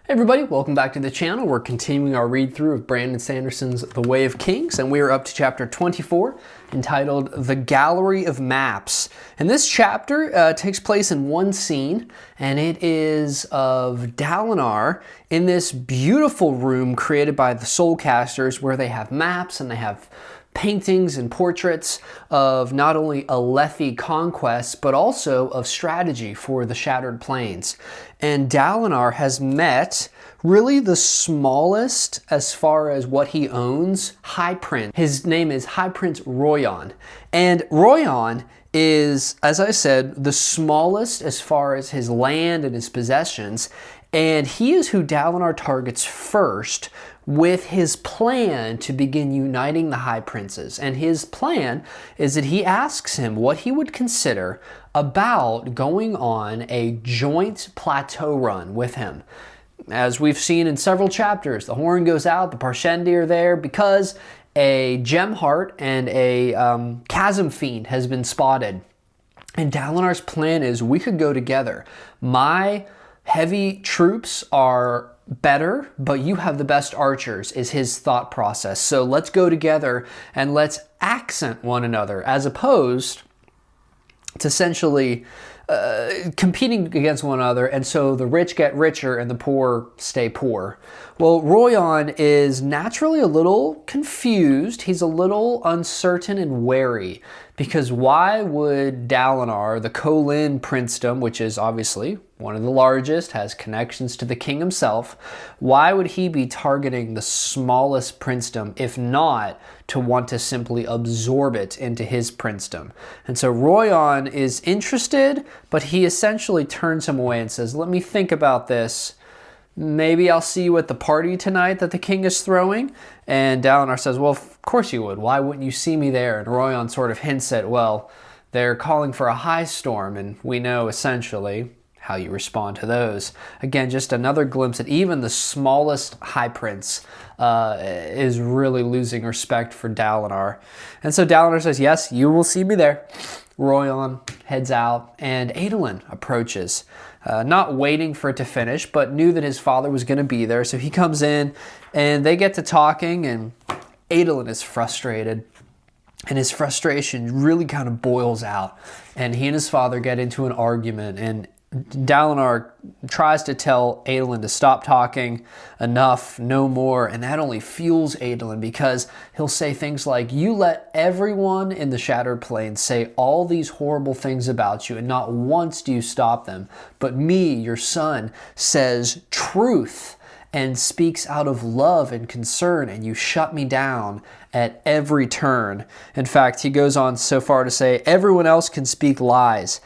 Hey everybody, welcome back to the channel. We're continuing our read through of Brandon Sanderson's The Way of Kings, and we are up to chapter 24, entitled The Gallery of Maps. And this chapter takes place in one scene, and it is of Dalinar in this beautiful room created by the Soulcasters where they have maps and they have paintings and portraits of not only Alethi conquests, but also of strategy for the Shattered Plains. And Dalinar has met really the smallest, as far as what he owns, High Prince. His name is High Prince Roion. And Roion is, as I said, the smallest as far as his land and his possessions. And he is who Dalinar targets first with his plan to begin uniting the High Princes. And his plan is that he asks him what he would consider about going on a joint plateau run with him. As we've seen in several chapters, the horn goes out, the Parshendi are there because a gem heart and a chasm fiend has been spotted. And Dalinar's plan is we could go together. My heavy troops are better, but you have the best archers, is his thought process. So let's go together and let's accent one another, as opposed to essentially competing against one another, and so the rich get richer and the poor stay poor. Well, Roion is naturally a little confused. He's a little uncertain and wary, because why would Dalinar, the Kholin princedom, which is obviously one of the largest, has connections to the king himself, why would he be targeting the smallest princedom if not to want to simply absorb it into his princedom? And so Roion is interested, but he essentially turns him away and says, let me think about this. Maybe I'll see you at the party tonight that the king is throwing. And Dalinar says, well, of course you would. Why wouldn't you see me there? And Roion sort of hints at, well, they're calling for a high storm, and we know essentially how you respond to those. Again, just another glimpse at even the smallest High Prince is really losing respect for Dalinar. And so Dalinar says, yes, you will see me there. Roion heads out, and Adolin approaches, not waiting for it to finish, but knew that his father was going to be there. So he comes in, and they get to talking, and Adolin is frustrated. And his frustration really kind of boils out. And he and his father get into an argument, and Dalinar tries to tell Adolin to stop talking, enough, no more, and that only fuels Adolin, because he'll say things like, you let everyone in the Shattered Plains say all these horrible things about you, and not once do you stop them. But me, your son, says truth and speaks out of love and concern, and you shut me down at every turn. In fact, he goes on so far to say, everyone else can speak lies,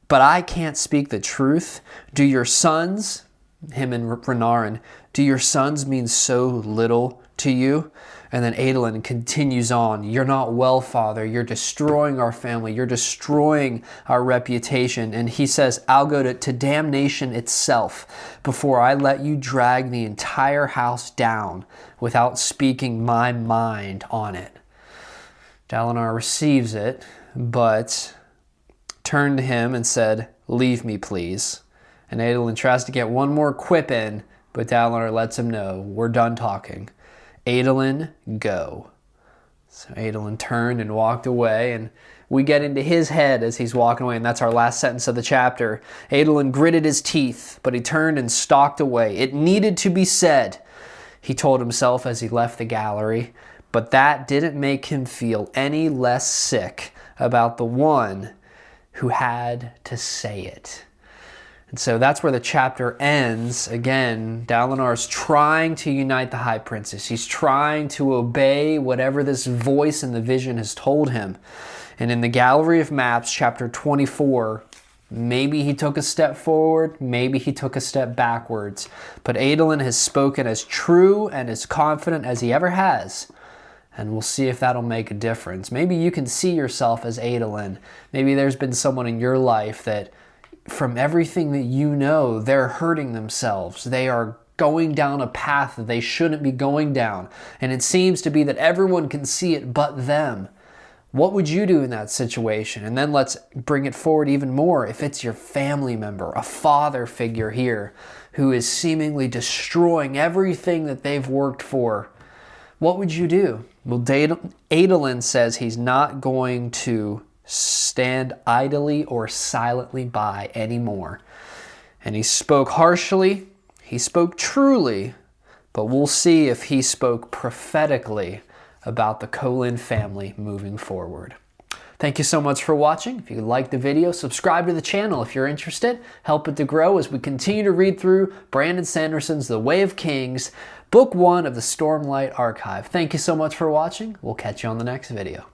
but I can't speak the truth. Do your sons, him and Renarin, do your sons mean so little to you? And then Adolin continues on, you're not well, father. You're destroying our family. You're destroying our reputation. And he says, I'll go to damnation itself before I let you drag the entire house down without speaking my mind on it. Dalinar receives it, but turned to him and said, leave me, please. And Adolin tries to get one more quip in, but Dalinar lets him know, we're done talking. Adolin, go. So Adolin turned and walked away, and we get into his head as he's walking away, and that's our last sentence of the chapter. Adolin gritted his teeth, but he turned and stalked away. It needed to be said, he told himself as he left the gallery, but that didn't make him feel any less sick about the one who had to say it. And so that's where the chapter ends. Again, Dalinar's trying to unite the High Princes. He's trying to obey whatever this voice in the vision has told him. And in the Gallery of Maps, chapter 24, maybe he took a step forward, maybe he took a step backwards. But Adolin has spoken as true and as confident as he ever has. And we'll see if that'll make a difference. Maybe you can see yourself as Adolin. Maybe there's been someone in your life that, from everything that you know, they're hurting themselves. They are going down a path that they shouldn't be going down. And it seems to be that everyone can see it but them. What would you do in that situation? And then let's bring it forward even more. If it's your family member, a father figure here who is seemingly destroying everything that they've worked for, what would you do? Well, Adolin says he's not going to stand idly or silently by anymore. And he spoke harshly, he spoke truly, but we'll see if he spoke prophetically about the Kholin family moving forward. Thank you so much for watching. If you liked the video, subscribe to the channel if you're interested. Help it to grow as we continue to read through Brandon Sanderson's The Way of Kings, Book 1 of the Stormlight Archive. Thank you so much for watching. We'll catch you on the next video.